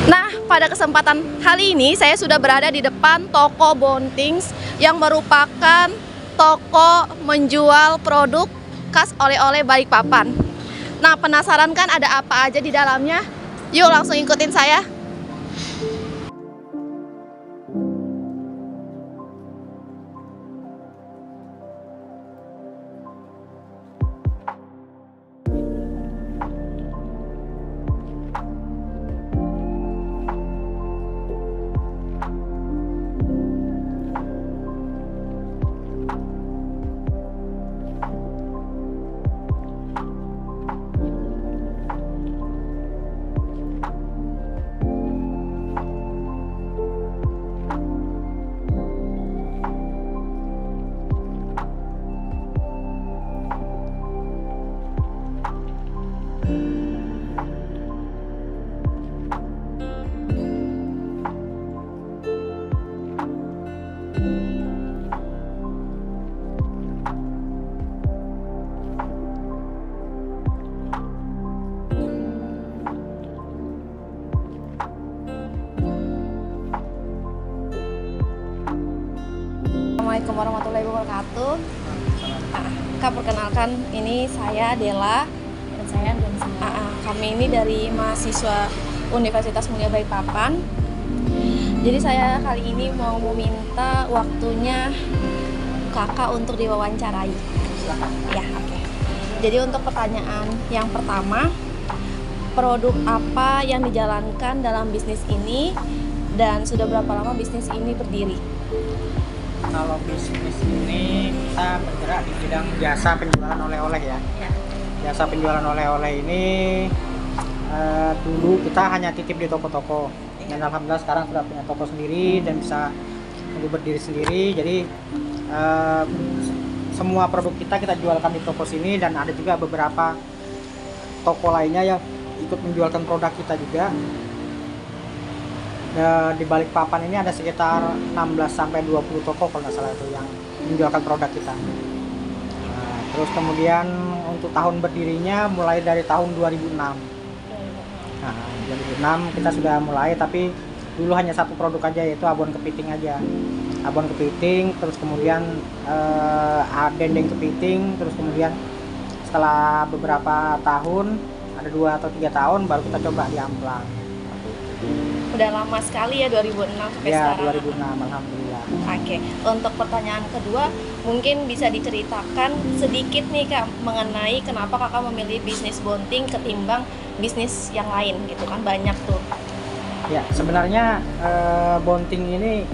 Nah, pada kesempatan kali ini saya sudah berada di depan toko Bontings yang merupakan toko menjual produk khas oleh-oleh Balikpapan. Nah, penasaran kan ada apa aja di dalamnya? Yuk langsung ikutin saya. Assalamualaikum warahmatullahi wabarakatuh. Kak, perkenalkan, ini saya Dela. Dan saya Dansa. Kami ini dari mahasiswa Universitas Mulia Balikpapan. Jadi saya kali ini mau meminta waktunya kakak untuk diwawancarai. Ya, oke. Jadi untuk pertanyaan yang pertama, produk apa yang dijalankan dalam bisnis ini dan sudah berapa lama bisnis ini berdiri? Kalau bisnis ini kita bergerak di bidang jasa penjualan oleh-oleh ya. Jasa penjualan oleh-oleh ini dulu kita hanya titip di toko-toko. Dan alhamdulillah sekarang sudah punya toko sendiri dan bisa berdiri sendiri. Jadi semua produk kita jualkan di toko sini, dan ada juga beberapa toko lainnya yang ikut menjualkan produk kita juga. Di Balikpapan ini ada sekitar 16-20 toko kalau nggak salah itu yang menjualkan produk kita. Terus kemudian untuk tahun berdirinya mulai dari tahun 2006. Nah, 2006 kita sudah mulai, tapi dulu hanya satu produk aja, yaitu abon kepiting aja. Abon kepiting, terus kemudian dendeng kepiting, terus kemudian setelah beberapa tahun, ada 2 atau 3 tahun baru kita coba di amplang. Udah lama sekali ya, 2006 sampai Ya, sekarang. 2006 alhamdulillah. Oke, untuk pertanyaan kedua, mungkin bisa diceritakan sedikit nih Kak mengenai kenapa Kakak memilih bisnis Bonting ketimbang bisnis yang lain gitu kan, banyak tuh. Ya, sebenarnya Bonting ini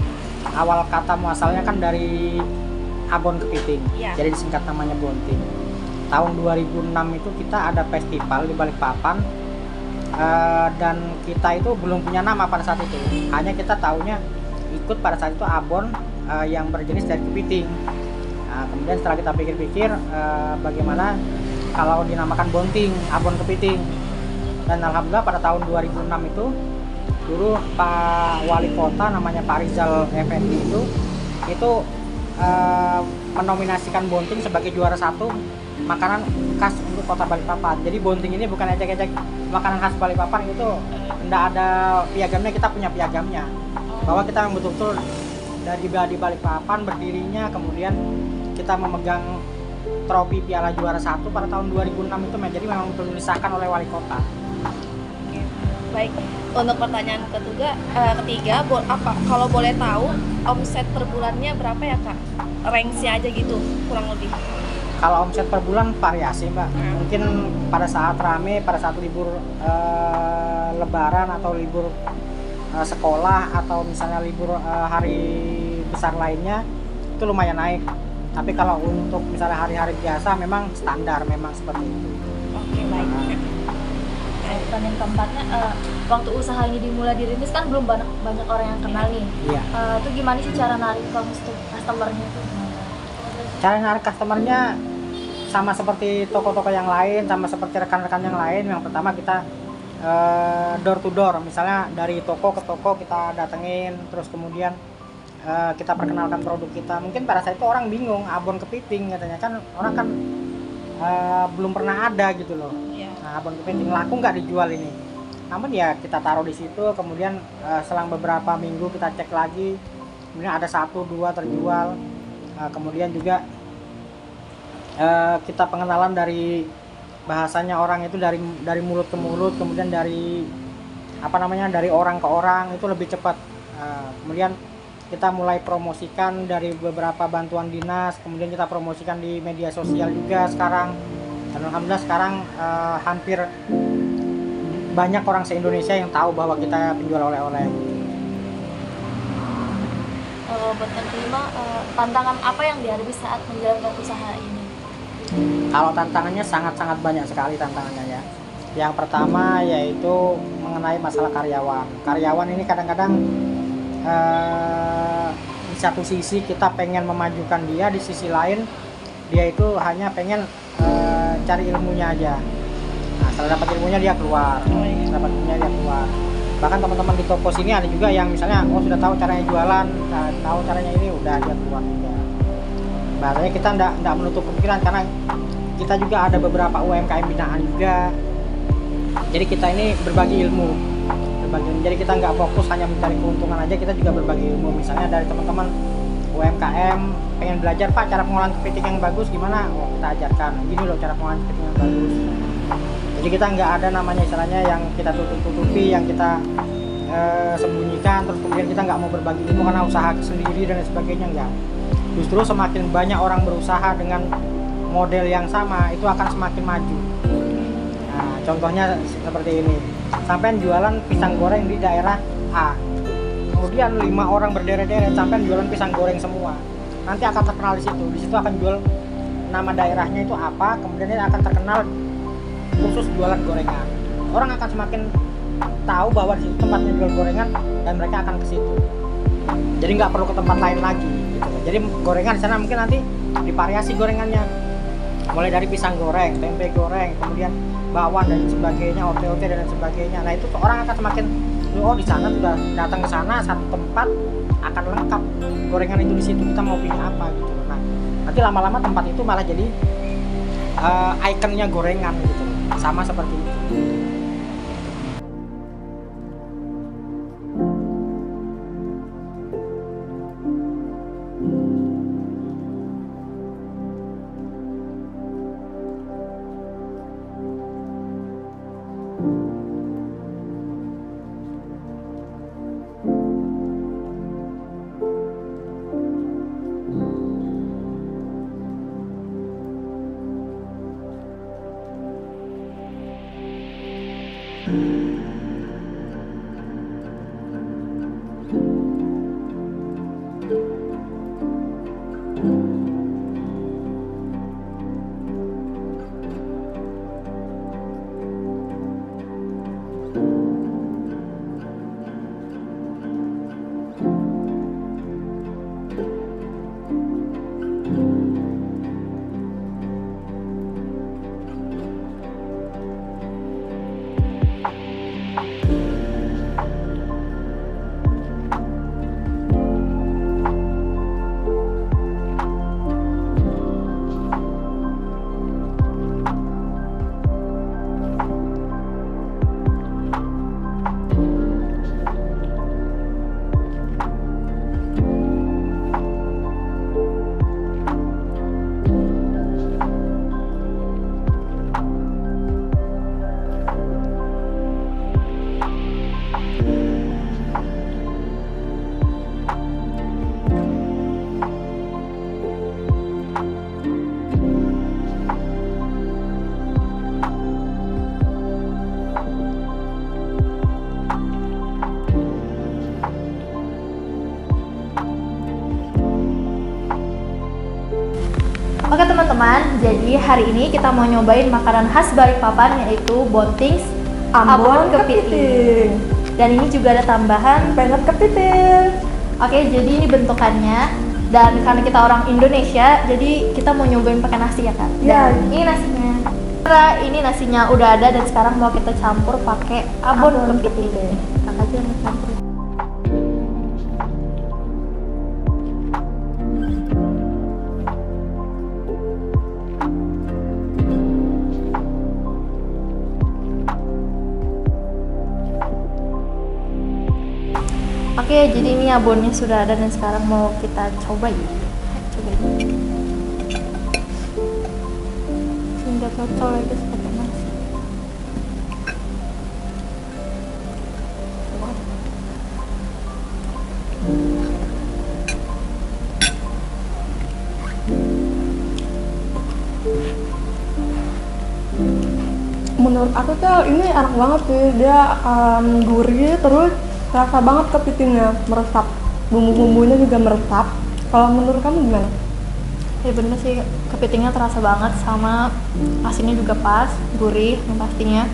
awal kata muasalnya kan dari abon kepiting. Ya. Jadi disingkat namanya Bonting. Tahun 2006 itu kita ada festival di Balikpapan, dan kita itu belum punya nama pada saat itu. Hanya kita taunya ikut pada saat itu abon yang berjenis dari kepiting. Nah, kemudian setelah kita pikir-pikir, bagaimana kalau dinamakan Bonting, abon kepiting. Dan alhamdulillah pada tahun 2006 itu dulu Pak Wali Kota namanya Pak Rizal Effendi itu menominasikan Bonting sebagai juara 1 makanan khas untuk kota Balikpapan. Jadi Bonting ini bukan ejek-ejek makanan khas Balikpapan, itu tidak ada piagamnya, kita punya piagamnya. Bahwa kita memang betul-betul dari Balikpapan berdirinya, kemudian kita memegang trofi piala juara 1 pada tahun 2006 itu, jadi memang betul disahkan oleh Wali Kota. Oke, baik. Untuk pertanyaan ketiga, kalau boleh tahu omset per bulannya berapa ya Kak? Range-nya aja gitu, kurang lebih. Kalau omset per bulan variasi Mbak. Mungkin pada saat rame, pada saat libur lebaran atau libur sekolah, atau misalnya libur hari besar lainnya, itu lumayan naik. Tapi kalau untuk misalnya hari-hari biasa memang standar, memang seperti itu. Oke, baik. Pertanyaan keempatnya, waktu usaha ini dimulai dirintis kan belum banyak orang yang kenal nih. Iya. Itu gimana sih cara narik customer-nya itu? Cara narik customernya sama seperti toko-toko yang lain, sama seperti rekan-rekan yang lain. Yang pertama kita door to door, misalnya dari toko ke toko kita datengin, terus kemudian kita perkenalkan produk kita. Mungkin pada saat itu orang bingung, abon kepiting katanya, kan orang kan belum pernah ada gitu loh. Iya. Nah, abon kepiting laku nggak dijual ini. namun ya kita taruh di situ, kemudian selang beberapa minggu kita cek lagi, kemudian ada 1-2 terjual. Kemudian juga kita pengenalan dari bahasanya orang itu dari mulut ke mulut, kemudian dari dari orang ke orang itu lebih cepat. Kemudian kita mulai promosikan dari beberapa bantuan dinas, kemudian kita promosikan di media sosial juga sekarang, dan alhamdulillah sekarang hampir banyak orang se-Indonesia yang tahu bahwa kita penjual oleh-oleh. Buat yang kelima, tantangan apa yang dihadapi saat menjalankan usaha ini? Kalau tantangannya sangat-sangat banyak sekali tantangannya ya. Yang pertama yaitu mengenai masalah karyawan. Karyawan ini kadang-kadang di satu sisi kita pengen memajukan dia, di sisi lain dia itu hanya pengen cari ilmunya aja. Nah, setelah dapat ilmunya dia keluar, bahkan teman-teman di toko sini ada juga yang misalnya sudah tahu caranya jualan, tahu caranya ini, udah dia keluar juga. Bahasanya kita enggak menutup kemungkinan, karena kita juga ada beberapa UMKM binaan juga. Jadi kita ini berbagi ilmu. Jadi kita nggak fokus hanya mencari keuntungan aja, kita juga berbagi ilmu. Misalnya dari teman-teman UMKM pengen belajar, Pak, cara pengolahan kepiting yang bagus gimana? Kita ajarkan. Gini loh cara pengolahan kepiting yang bagus. Jadi kita nggak ada namanya istilahnya yang kita tutup-tutupi, yang kita sembunyikan, terus kemudian kita nggak mau berbagi ilmu karena usaha sendiri dan sebagainya, enggak. Justru semakin banyak orang berusaha dengan model yang sama, itu akan semakin maju. Nah, contohnya seperti ini. Sampai jualan pisang goreng di daerah A, kemudian 5 orang berderet-deret sampai jualan pisang goreng semua, nanti akan terkenal di situ. Di situ akan jual nama daerahnya itu apa, kemudian ini akan terkenal khusus jualan gorengan. Orang akan semakin tahu bahwa di situ tempatnya jual gorengan dan mereka akan ke situ. Jadi nggak perlu ke tempat lain lagi gitu. Jadi gorengan di sana mungkin nanti divariasi gorengannya, mulai dari pisang goreng, tempe goreng, kemudian bakwan dan sebagainya, ote-ote dan sebagainya. Nah, itu orang akan semakin, oh di sana sudah datang ke sana satu tempat akan lengkap gorengan itu di situ, kita mau pilih apa gitu. Nah, nanti lama-lama tempat itu malah jadi ikonnya gorengan gitu, sama seperti itu. Oke teman-teman, jadi hari ini kita mau nyobain makanan khas Balikpapan, yaitu Bontings Ambon Kepiting. Dan ini juga ada tambahan penget kepiting. Oke, jadi ini bentukannya. Dan karena kita orang Indonesia, jadi kita mau nyobain pakai nasi ya Kak? Ya. Dan ini nasinya. Karena ini nasinya udah ada dan sekarang mau kita campur pakai abon kepiting. Kakak aja yang campur. Oke, jadi ini abonnya sudah ada dan sekarang mau kita cobain. Sehingga cocok lagi seperti nasi. Menurut aku tuh ini enak banget sih, dia gurih terus rasa banget kepitingnya meresap, bumbu-bumbunya juga meresap. Kalau menurut kamu gimana? Ya bener sih, kepitingnya terasa banget sama asinnya juga pas, gurih yang pastinya.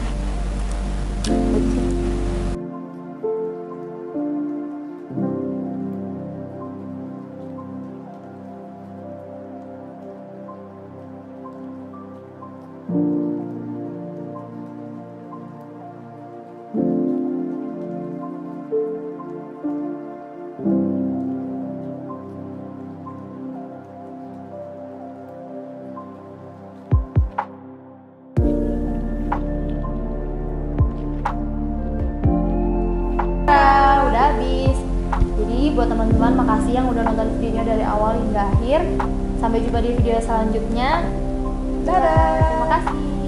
Udah habis. Jadi buat teman-teman makasih yang udah nonton videonya dari awal hingga akhir. Sampai jumpa di video selanjutnya. Dadah. Terima kasih.